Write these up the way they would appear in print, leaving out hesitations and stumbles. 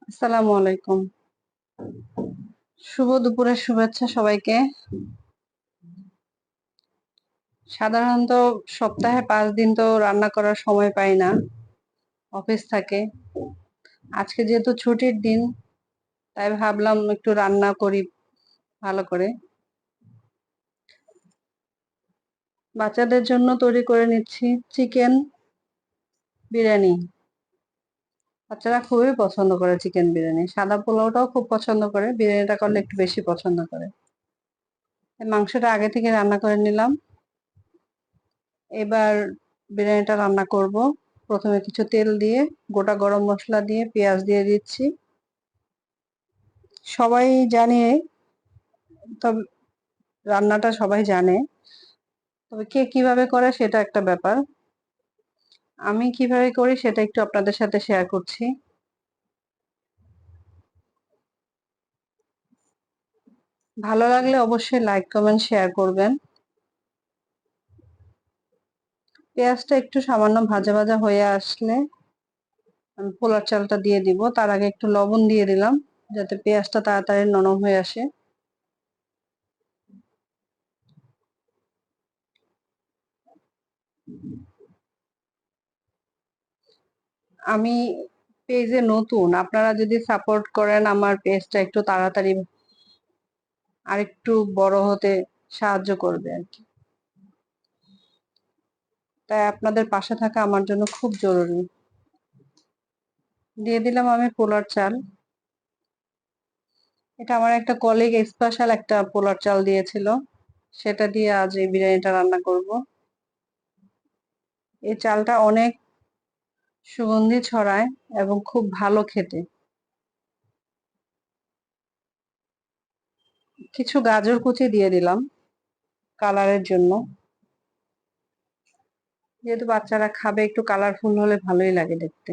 আসসালামু আলাইকুম। শুভ দুপুরের শুভেচ্ছা সবাইকে। সাধারণত সপ্তাহে ৫ দিন তো রান্না করার সময় পাই না। অফিস থাকে। আজকে যেহেতু ছুটির দিন, তাই ভাবলাম একটু রান্না করি ভালো করে। বাচ্চাদের জন্য তৈরি করে নিচ্ছি চিকেন বিরিয়ানি। বাচ্চারা খুবই পছন্দ করে চিকেন বিরিয়ানি। সাদা পোলাওটাও খুব পছন্দ করে, বিরিয়ানিটা করলে একটু বেশি পছন্দ করে। মাংসটা আগে থেকে রান্না করে নিলাম। এবার বিরিয়ানিটা রান্না করব। প্রথমে কিছু তেল দিয়ে, গোটা গরম মসলা দিয়ে, পেঁয়াজ দিয়ে দিচ্ছি। সবাই জানে, তবে রান্নাটা সবাই জানে, তবে কে কিভাবে করে সেটা একটা ব্যাপার। আমি কিভাবে করি সেটা একটু আপনাদের সাথে শেয়ার করছি। ভালো লাগলে অবশ্যই লাইক কমেন্ট শেয়ার করবেন। পেঁয়াজটা একটু সামান্য ভাজা ভাজা হয়ে আসলে আমি পোলার চালটা দিয়ে দিব। তার আগে একটু লবণ দিয়ে দিলাম যাতে পেঁয়াজটা তাড়াতাড়ি নরম হয়ে আসে। আমি পেজে নতুন, আপনারা যদি সাপোর্ট করেন আমার পেজটা একটু তাড়াতাড়ি আরেকটু বড় হতে সাহায্য করবে আর কি। তাই আপনাদের পাশে থাকা আমার জন্য খুব জরুরি। দিয়ে দিলাম আমি পোলার চাল। এটা আমার একটা কলিগ স্পেশাল একটা পোলার চাল দিয়েছিল, সেটা দিয়ে আজ এই বিরিয়ানিটা রান্না করব। এই চালটা অনেক সুগন্ধি ছড়ায় এবং খুব ভালো খেতে। কিছু গাজর কুচি দিয়ে দিলাম কালারের জন্য। যেহেতু বাচ্চারা খাবে, একটু কালারফুল হলে ভালোই লাগে দেখতে।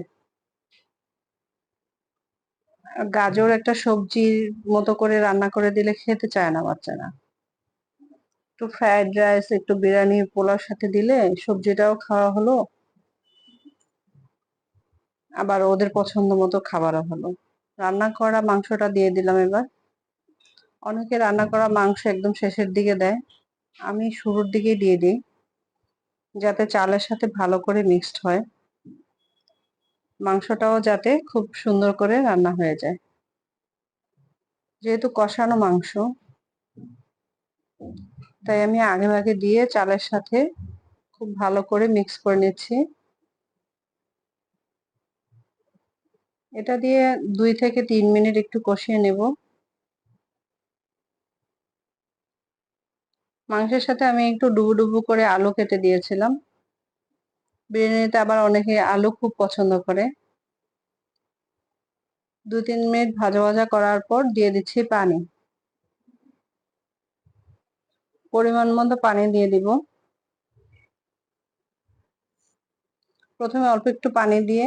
গাজর একটা সবজির মতো করে রান্না করে দিলে খেতে চায় না বাচ্চারা। একটু ফ্রাইড রাইস, একটু বিরিয়ানি পোলাওর সাথে দিলে সবজিটাও খাওয়া হলো, আবার ওদের পছন্দ মতো খাবারও হলো। রান্না করা মাংসটা দিয়ে দিলাম এবার। অনেকে রান্না করা মাংস একদম শেষের দিকে দেয়, আমি শুরুর দিকেই দিয়ে দিই যাতে চালের সাথে ভালো করে মিক্সড হয়, মাংসটাও যাতে খুব সুন্দর করে রান্না হয়ে যায়। যেহেতু কষানো মাংস, তাই আমি আগে ভাগে দিয়ে চালের সাথে খুব ভালো করে মিক্স করে নিচ্ছি। এটা দিয়ে 2 থেকে 3 মিনিট একটু কষিয়ে নেব। মাংসের সাথে আমি একটু ডুবো ডুবো করে আলু কেটে দিয়েছিলাম। বিরিয়ানিতে আবার অনেকে আলু খুব পছন্দ করে। 2-3 মিনিট ভাজা ভাজা করার পর দিয়ে দিচ্ছি পানি। পরিমাণ মতো পানি দিয়ে দিব। প্রথমে অল্প একটু পানি দিয়ে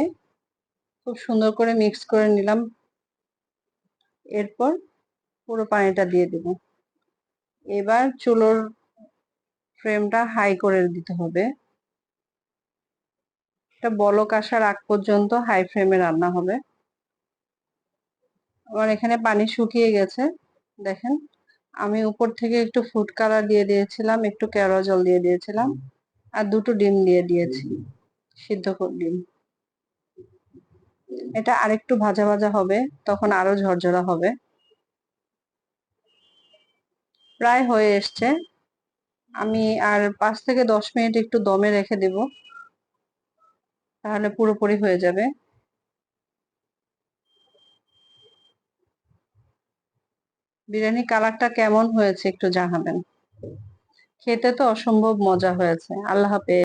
খুব সুন্দর করে মিক্স করে নিলাম। এরপর পুরো পানিটা দিয়ে দিব। এবার চুলোর ফ্লেমটা হাই করে দিতে হবে। এটা বলক আসার আগ পর্যন্ত হাই ফ্লেমে রান্না হবে। আমার এখানে পানি শুকিয়ে গেছে, দেখেন। আমি উপর থেকে একটু ফুড কালার দিয়ে দিয়েছিলাম, একটু কেওড়া জল দিয়ে দিয়েছিলাম, আর 2টো ডিম দিয়ে দিয়েছি, সিদ্ধ ডিম। এটা আরেকটু ভাজা ভাজা হবে, তখন আরো ঝরঝরা হবে। প্রায় হয়ে এসছে। আমি আর 5 থেকে 10 মিনিট একটু দমে রেখে দেব, তাহলে পুরোপুরি হয়ে যাবে। বিরিয়ানি কালারটা কেমন হয়েছে একটু জানাবেন। খেতে তো অসম্ভব মজা হয়েছে। আল্লাহ হাফেজ।